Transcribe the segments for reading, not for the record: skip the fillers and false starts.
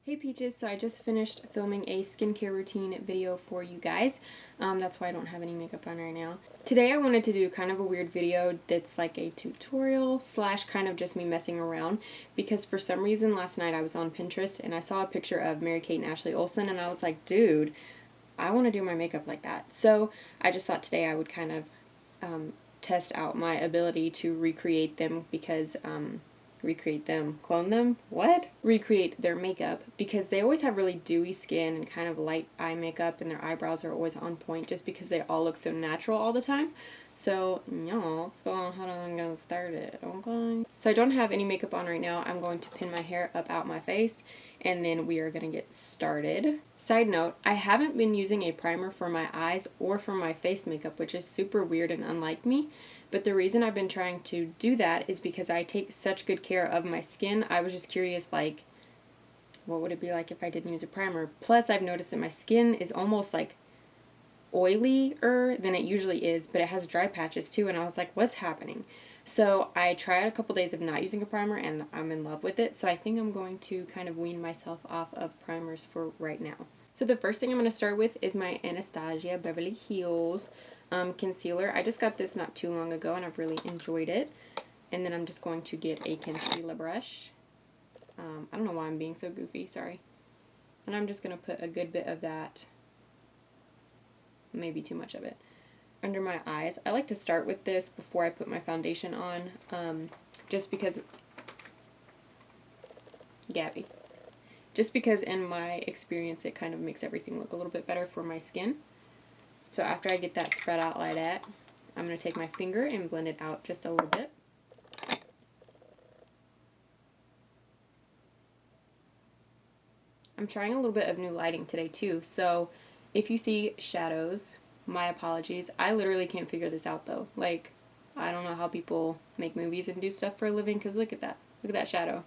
Hey Peaches, so I just finished filming a skincare routine video for you guys. That's why I don't have any makeup on right now. Today I wanted to do kind of a weird video that's like a tutorial slash kind of just me messing around, because for some reason last night I was on Pinterest and I saw a picture of Mary-Kate and Ashley Olsen and I was like, dude, I want to do my makeup like that. So I just thought today I would kind of test out my ability to recreate them because clone them, what? Recreate their makeup, because they always have really dewy skin and kind of light eye makeup, and their eyebrows are always on point just because they all look so natural all the time. So, yeah, let's go on ahead and get started, okay? So I don't have any makeup on right now. I'm going to pin my hair up out my face, and then we are going to get started. Side note, I haven't been using a primer for my eyes or for my face makeup, which is super weird and unlike me. But the reason I've been trying to do that is because I take such good care of my skin. I was just curious, like, what would it be like if I didn't use a primer? Plus, I've noticed that my skin is almost like oilier than it usually is, but it has dry patches too, and I was like, what's happening? So I tried a couple days of not using a primer and I'm in love with it, so I think I'm going to kind of wean myself off of primers for right now. So the first thing I'm going to start with is my Anastasia Beverly Hills concealer. I just got this not too long ago and I've really enjoyed it. And then I'm just going to get a concealer brush. I don't know why I'm being so goofy, sorry. And I'm just going to put a good bit of that, maybe too much of it, under my eyes. I like to start with this before I put my foundation on, just because, Gabby. Just because in my experience it kind of makes everything look a little bit better for my skin. So after I get that spread out like that, I'm going to take my finger and blend it out just a little bit. I'm trying a little bit of new lighting today too, so if you see shadows, my apologies. I literally can't figure this out though. Like, I don't know how people make movies and do stuff for a living, because look at that. Look at that shadow.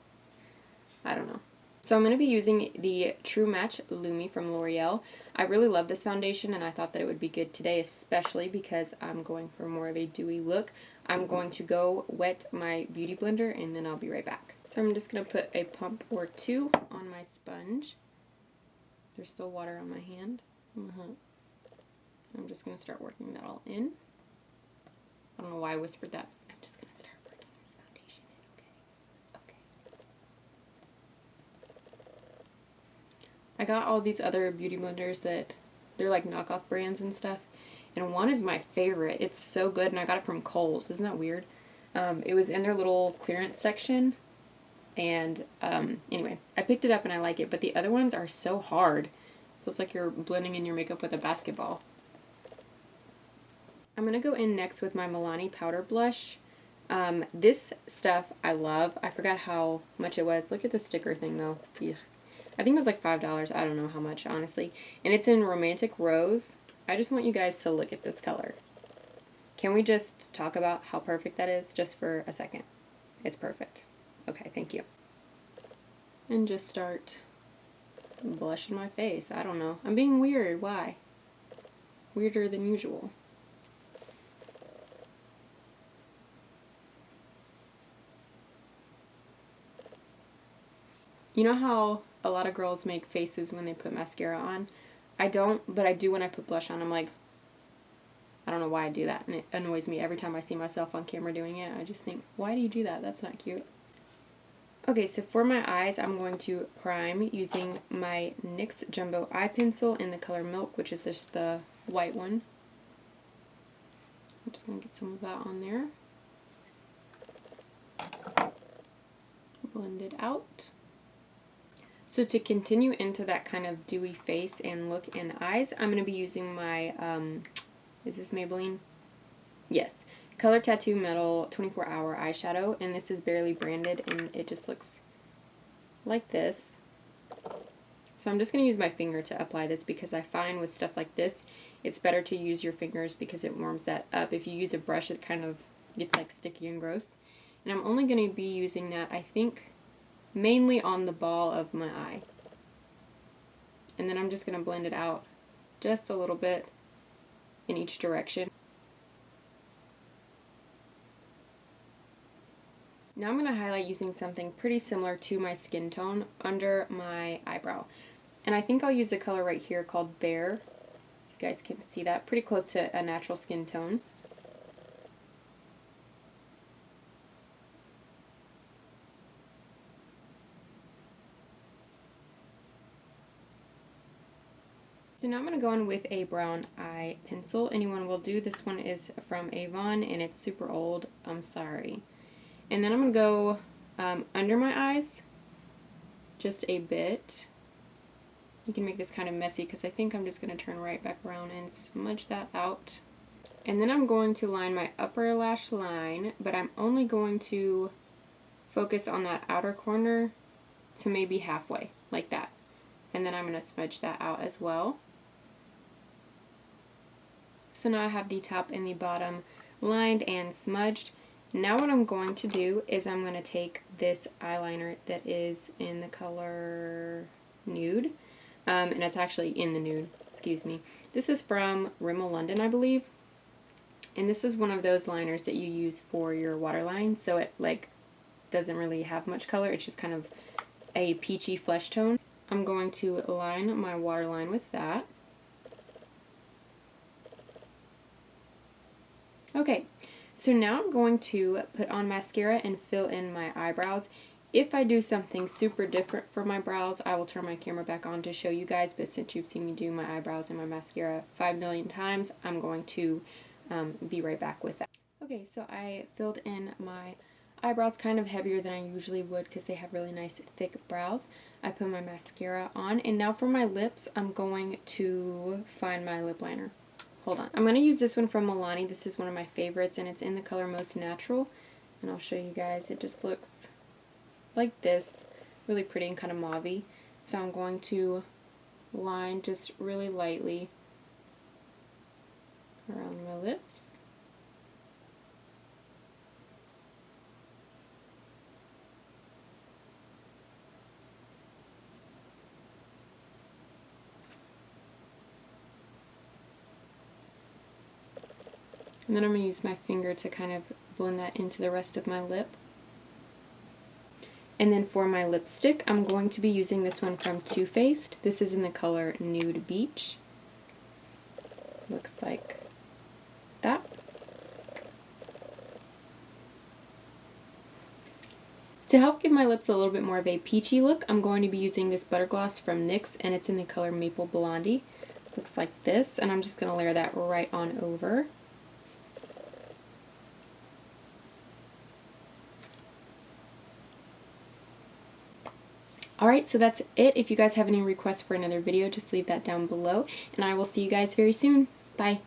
I don't know. So I'm going to be using the True Match Lumi from L'Oreal. I really love this foundation and I thought that it would be good today, especially because I'm going for more of a dewy look. I'm going to go wet my beauty blender and then I'll be right back. So I'm just going to put a pump or two on my sponge. There's still water on my hand. I'm just going to start working that all in. I don't know why I whispered that. I'm just going to start working this foundation in, okay? I got all these other beauty blenders that they're like knockoff brands and stuff, and one is my favorite. It's so good, and I got it from Kohl's. Isn't that weird? It was in their little clearance section, and anyway, I picked it up and I like it, but the other ones are so hard. Feels like you're blending in your makeup with a basketball. I'm going to go in next with my Milani powder blush. This stuff I love. I forgot how much it was. Look at the sticker thing though. Ugh. I think it was like $5. I don't know how much, honestly. And it's in Romantic Rose. I just want you guys to look at this color. Can we just talk about how perfect that is just for a second? It's perfect. Okay, thank you. And just start blushing my face. I don't know. I'm being weird. Why? Weirder than usual. You know how a lot of girls make faces when they put mascara on? I don't, but I do when I put blush on. I'm like, I don't know why I do that, and it annoys me every time I see myself on camera doing it. I just think, why do you do that? That's not cute. Okay, so for my eyes, I'm going to prime using my NYX Jumbo Eye Pencil in the color Milk, which is just the white one. I'm just going to get some of that on there. Blend it out. So to continue into that kind of dewy face and look and eyes, I'm going to be using my, is this Maybelline? Yes. Color Tattoo Metal 24-Hour Eyeshadow, and this is barely branded, and it just looks like this. So I'm just going to use my finger to apply this, because I find with stuff like this, it's better to use your fingers because it warms that up. If you use a brush, it kind of gets like sticky and gross. And I'm only going to be using that, I think, mainly on the ball of my eye. And then I'm just going to blend it out just a little bit in each direction. Now I'm going to highlight using something pretty similar to my skin tone under my eyebrow. And I think I'll use a color right here called Bear. You guys can see that. Pretty close to a natural skin tone. So now I'm going to go in with a brown eye pencil. Anyone will do. This one is from Avon and it's super old. I'm sorry. And then I'm going to go under my eyes just a bit. You can make this kind of messy because I think I'm just going to turn right back around and smudge that out. And then I'm going to line my upper lash line, but I'm only going to focus on that outer corner to maybe halfway, like that. And then I'm going to smudge that out as well. So now I have the top and the bottom lined and smudged. Now what I'm going to do is I'm going to take this eyeliner that is in the color Nude, and it's actually in the nude, excuse me. This is from Rimmel London, I believe. And this is one of those liners that you use for your waterline, so it like doesn't really have much color. It's just kind of a peachy flesh tone. I'm going to line my waterline with that. Okay, so now I'm going to put on mascara and fill in my eyebrows. If I do something super different for my brows, I will turn my camera back on to show you guys, but since you've seen me do my eyebrows and my mascara 5 million times, I'm going to be right back with that. Okay, so I filled in my eyebrows kind of heavier than I usually would because they have really nice thick brows. I put my mascara on, and now for my lips, I'm going to find my lip liner. Hold on. I'm going to use this one from Milani. This is one of my favorites, and it's in the color Most Natural, and I'll show you guys. It just looks like this, really pretty and kind of mauve-y. So I'm going to line just really lightly around my lips. And then I'm going to use my finger to kind of blend that into the rest of my lip. And then for my lipstick, I'm going to be using this one from Too Faced. This is in the color Nude Beach. Looks like that. To help give my lips a little bit more of a peachy look, I'm going to be using this butter gloss from NYX, and it's in the color Maple Blondie. Looks like this, and I'm just going to layer that right on over. Alright, so that's it. If you guys have any requests for another video, just leave that down below, and I will see you guys very soon. Bye!